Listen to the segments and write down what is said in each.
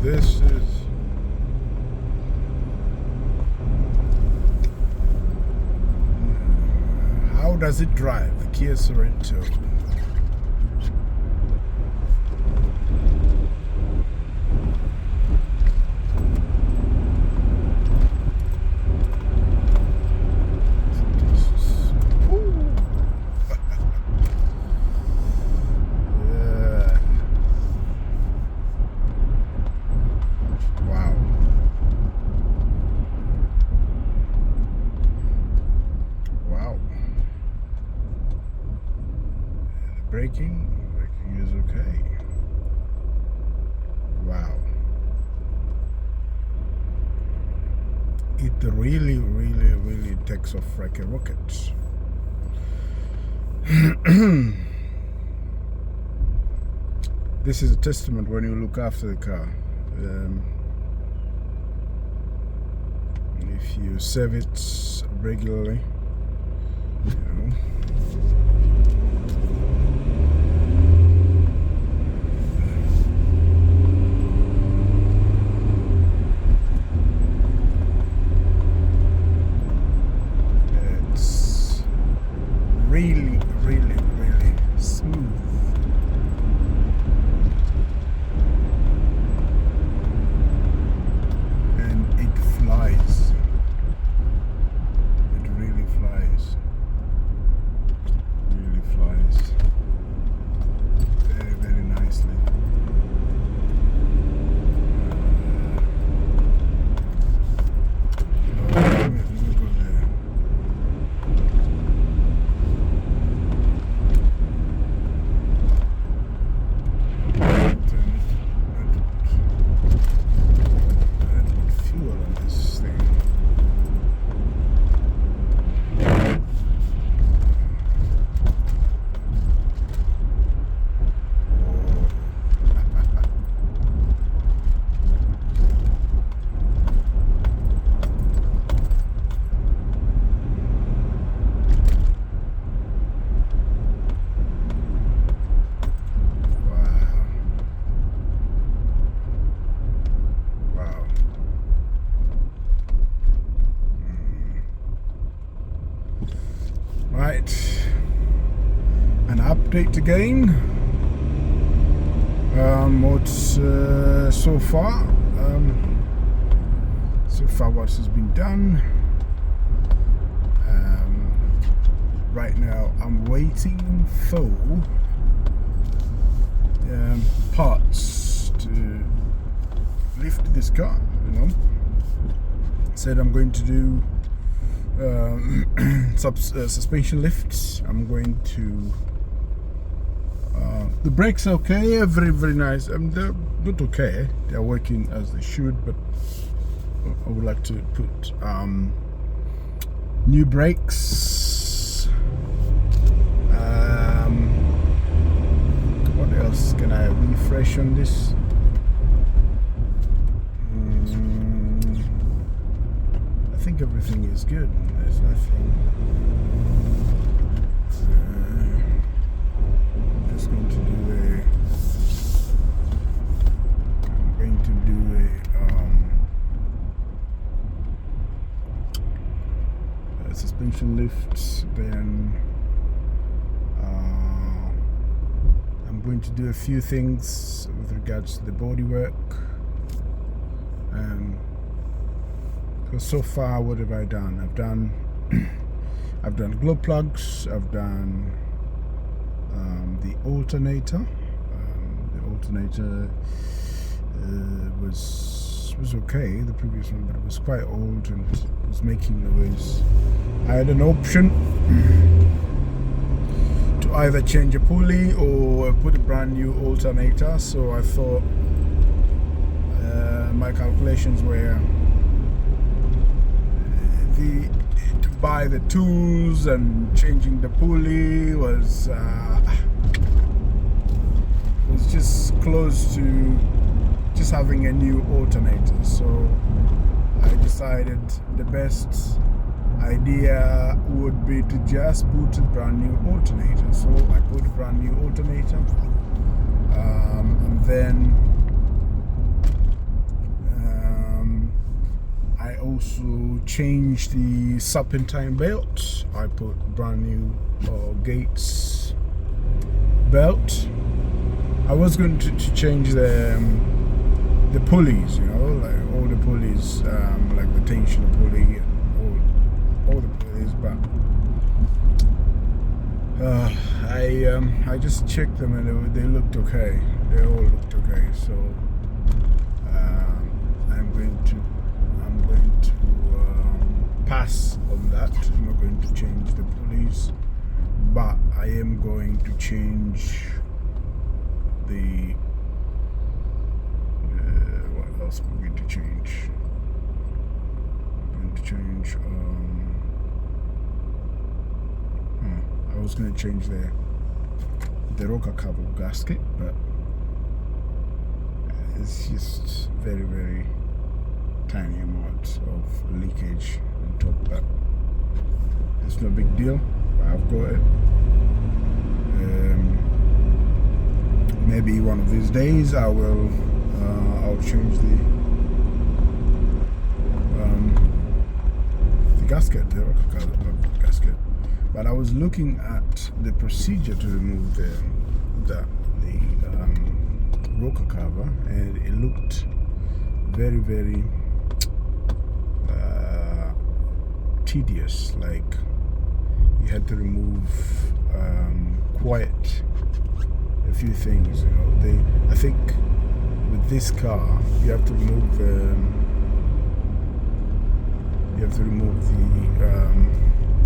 this is... How does it drive? The Kia Sorento. Braking is okay. Wow. It really takes off like a rocket. This is a testament when you look after the car. If you serve it regularly, you know. Really smooth. And it flies. It really flies. Really flies. Very nicely. Let me go there. Right, an update again. What's so far what has been done. Right now I'm waiting for parts to lift this car, you know. Said I'm going to do suspension lifts. I'm going to the brakes are okay, very nice. They're not okay, they're working as they should, but I would like to put new brakes. What else can I refresh on this? I think everything is good. There's nothing. I'm just going to do a suspension lift. Then I'm going to do a few things with regards to the bodywork. So far, what have I done? I've done glow plugs. I've done the alternator. The alternator was okay, the previous one, but it was quite old and it was making noise. I had an option to either change a pulley or put a brand new alternator. So I thought my calculations were to buy the tools and changing the pulley was just close to just having a new alternator. So I decided the best idea would be to just put a brand new alternator. So I put a brand new alternator, and then also changed the serpentine belt. I put brand new Gates belt. I was going to change the pulleys, you know, like all the pulleys, like the tension pulley, all the pulleys, but I just checked them and they looked okay. They all looked okay. So I'm going to pass on that. I'm not going to change the pulleys, but I am going to change the what else we're going to change? I'm going to change I was going to change the rocker cover gasket, but it's just very, very tiny amount of leakage on top, but it's no big deal. I've got it. Maybe one of these days I'll change the gasket, the rocker cover gasket. But I was looking at the procedure to remove the rocker cover, and it looked very, very tedious. Like you had to remove quite a few things. You know, I think with this car you have to remove the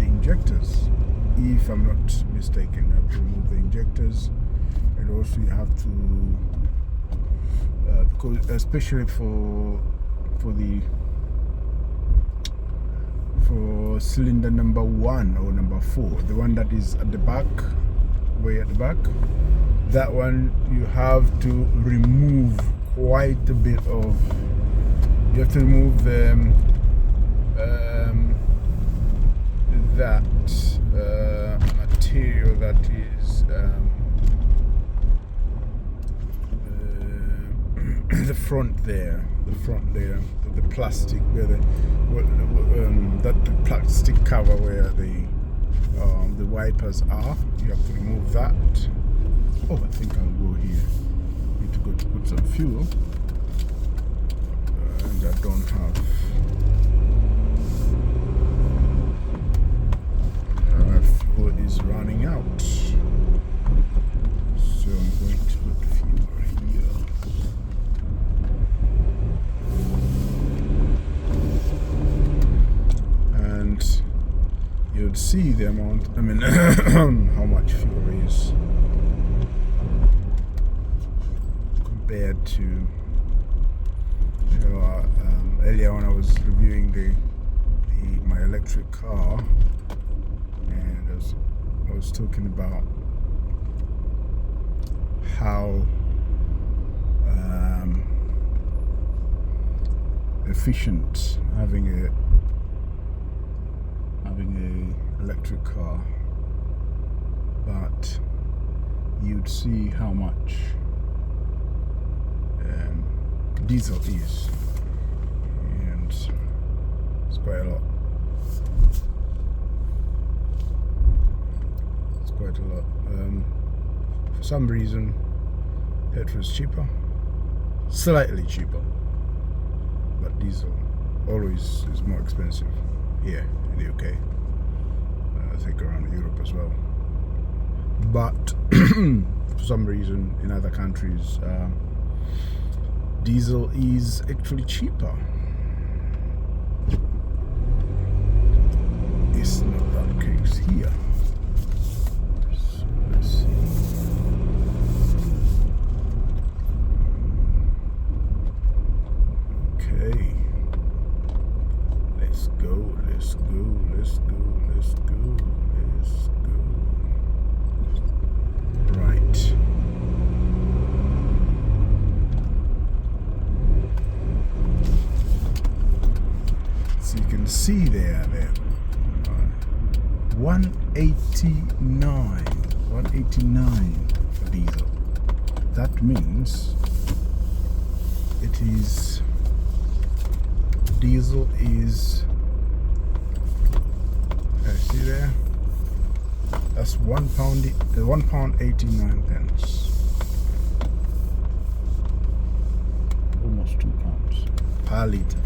injectors. If I'm not mistaken, you have to remove the injectors, and also you have to because especially for cylinder number 1 or number 4, the one that is at the back, way at the back, that one you have to remove quite a bit of. You have to remove the that material that is the front there, the plastic where the plastic cover where the wipers are. You have to remove that. Oh, I think I'll go here. Need to go to put some fuel, and I don't have. Fuel is running out, so I'm going to put fuel here. And you'd see the amount, how much fuel is compared to, earlier when I was reviewing my electric car, and I was talking about how efficient having a electric car, but you'd see how much diesel is, and it's quite a lot. It's quite a lot. For some reason, petrol is cheaper, slightly cheaper, but diesel always is more expensive here in the UK. I think around Europe as well. But for some reason, in other countries, diesel is actually cheaper. It's not that case here. So let's see. Okay. Let's go. Right. So you can see there 189 for diesel. That means it is diesel is, see there, that's £1.89, almost £2 per litre.